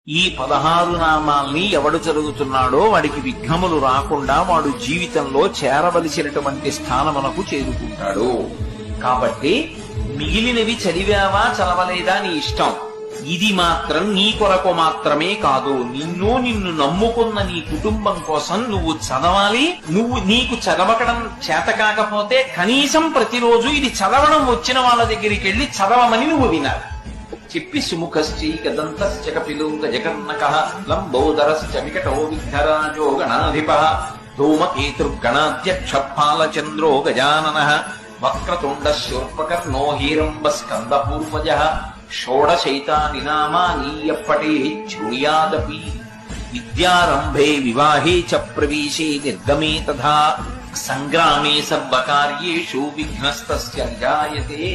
ఈ 16 నామాల్ని ఎవడు చదువుతున్నాడో వాడికి విఘ్నములు రాకుండా వాడు జీవితంలో చేరవలసినటువంటి స్థానమునకు చేరుకుంటాడు. కాబట్టి మిగిలినవి చదివావా చదవలేదా నీ ఇష్టం. ఇది మాత్రం నీ కొరకు మాత్రమే కాదు, నిన్ను నమ్ముకున్న నీ కుటుంబం కోసం నువ్వు చదవాలి. నీకు చదవకడం చేత కాకపోతే కనీసం ప్రతిరోజు ఇది చదవడం వచ్చిన వాళ్ళ దగ్గరికి వెళ్ళి చదవమని నువ్వు వినాలి. చెప్పి సుముఖశ్చైకదంతశ్చ కపిలూక జగన్నకః లంబోదరశ్చ వికటో విఘ్నరాజో గణాధిపః ధూమకేతుర్గణాధ్యక్ష ఫాలచంద్రో గజాననః వక్రతుండ శూర్పకర్ణో హీరంబ స్కందపూర్వజః షోడశైతాని నామాని యప్పఠేత్ శృణుయాదపి విద్యారంభే వివాహే చ ప్రవేశే నిర్గమే తథా సంగ్రామే సర్వకార్యేషు విఘ్నస్తస్య నిజాయతే.